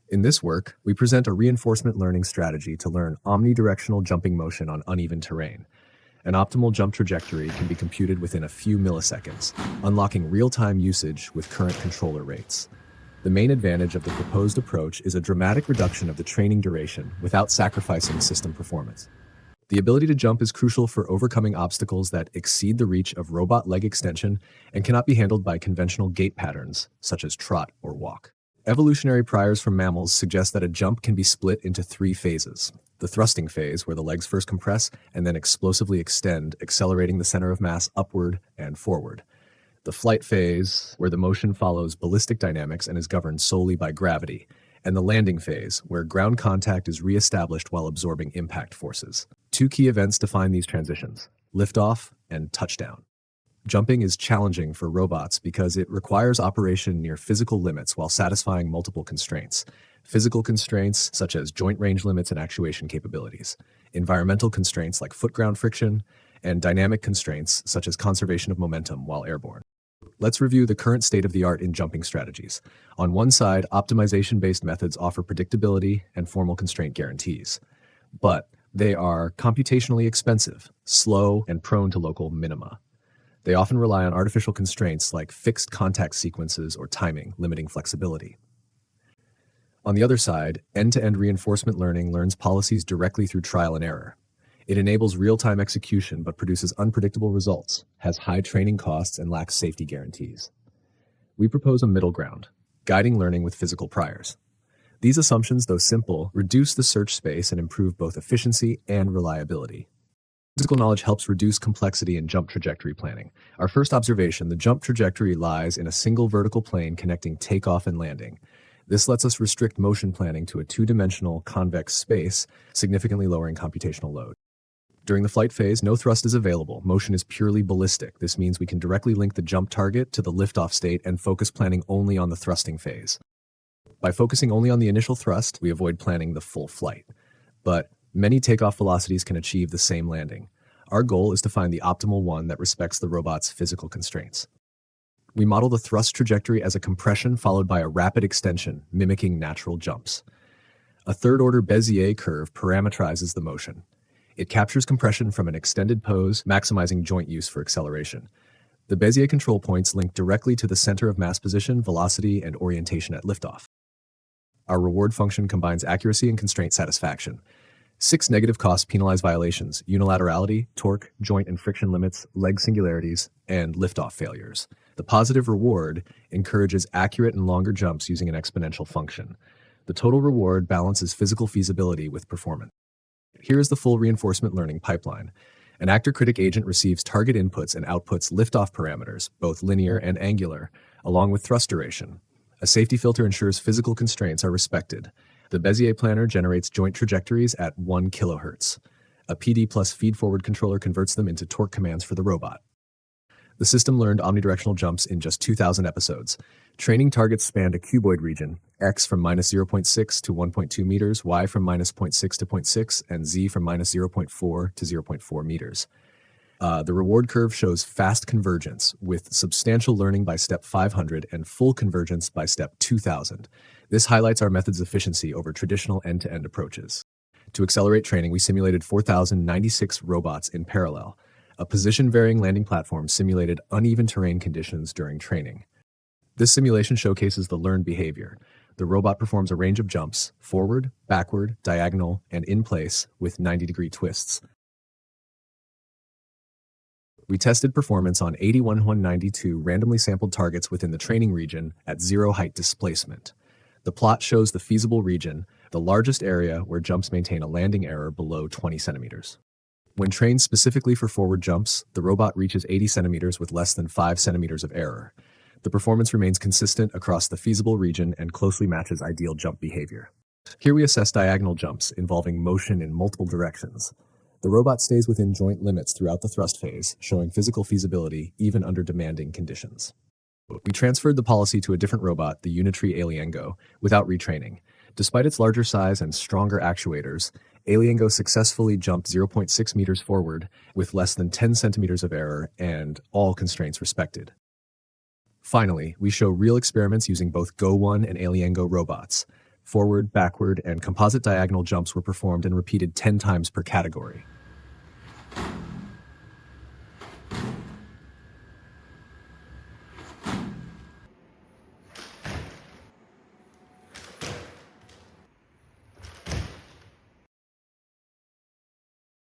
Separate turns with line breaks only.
In this work, we present a reinforcement learning strategy to learn omnidirectional jumping motion on uneven terrain. An optimal jump trajectory can be computed within a few milliseconds, unlocking real-time usage with current controller rates. The main advantage of the proposed approach is a dramatic reduction of the training duration without sacrificing system performance. The ability to jump is crucial for overcoming obstacles that exceed the reach of robot leg extension and cannot be handled by conventional gait patterns, such as trot or walk. Evolutionary priors from mammals suggest that a jump can be split into 3 phases. The thrusting phase, where the legs first compress and then explosively extend, accelerating the center of mass upward and forward. The flight phase, where the motion follows ballistic dynamics and is governed solely by gravity. And the landing phase, where ground contact is re-established while absorbing impact forces. 2 key events define these transitions: liftoff and touchdown. Jumping is challenging for robots because it requires operation near physical limits while satisfying multiple constraints. Physical constraints such as joint range limits and actuation capabilities, environmental constraints like foot-ground friction, and dynamic constraints such as conservation of momentum while airborne. Let's review the current state of the art in jumping strategies. On one side, optimization-based methods offer predictability and formal constraint guarantees. But they are computationally expensive, slow, and prone to local minima. They often rely on artificial constraints like fixed contact sequences or timing, limiting flexibility. On the other side, end-to-end reinforcement learning learns policies directly through trial and error. It enables real-time execution but produces unpredictable results, has high training costs, and lacks safety guarantees. We propose a middle ground, guiding learning with physical priors. These assumptions, though simple, reduce the search space and improve both efficiency and reliability. Physical knowledge helps reduce complexity in jump trajectory planning. Our first observation: the jump trajectory lies in a single vertical plane connecting takeoff and landing. This lets us restrict motion planning to a 2-dimensional convex space, significantly lowering computational load. During the flight phase, no thrust is available. Motion is purely ballistic. This means we can directly link the jump target to the liftoff state and focus planning only on the thrusting phase. By focusing only on the initial thrust, we avoid planning the full flight. But many takeoff velocities can achieve the same landing. Our goal is to find the optimal one that respects the robot's physical constraints. We model the thrust trajectory as a compression followed by a rapid extension, mimicking natural jumps. A third-order Bézier curve parametrizes the motion. It captures compression from an extended pose, maximizing joint use for acceleration. The Bézier control points link directly to the center of mass position, velocity, and orientation at liftoff. Our reward function combines accuracy and constraint satisfaction. 6 negative costs penalize violations: unilaterality, torque, joint and friction limits, leg singularities, and liftoff failures. The positive reward encourages accurate and longer jumps using an exponential function. The total reward balances physical feasibility with performance. Here is the full reinforcement learning pipeline. An actor-critic agent receives target inputs and outputs liftoff parameters, both linear and angular, along with thrust duration. A safety filter ensures physical constraints are respected. The Bézier planner generates joint trajectories at 1 kHz. A PD plus feed-forward controller converts them into torque commands for the robot. The system learned omnidirectional jumps in just 2,000 episodes. Training targets spanned a cuboid region: x from -0.6 to 1.2 meters, y from -0.6 to 0.6, and z from -0.4 to 0.4 meters. The reward curve shows fast convergence, with substantial learning by step 500 and full convergence by step 2000. This highlights our method's efficiency over traditional end-to-end approaches. To accelerate training, we simulated 4,096 robots in parallel. A position-varying landing platform simulated uneven terrain conditions during training. This simulation showcases the learned behavior. The robot performs a range of jumps: forward, backward, diagonal, and in place with 90-degree twists. We tested performance on 81,192 randomly sampled targets within the training region at 0 height displacement. The plot shows the feasible region, the largest area where jumps maintain a landing error below 20 centimeters. When trained specifically for forward jumps, the robot reaches 80 centimeters with less than 5 centimeters of error. The performance remains consistent across the feasible region and closely matches ideal jump behavior. Here we assess diagonal jumps involving motion in multiple directions. The robot stays within joint limits throughout the thrust phase, showing physical feasibility even under demanding conditions. We transferred the policy to a different robot, the Unitree Aliengo, without retraining. Despite its larger size and stronger actuators, Aliengo successfully jumped 0.6 meters forward with less than 10 centimeters of error and all constraints respected. Finally, we show real experiments using both Go1 and Aliengo robots. Forward, backward, and composite diagonal jumps were performed and repeated 10 times per category.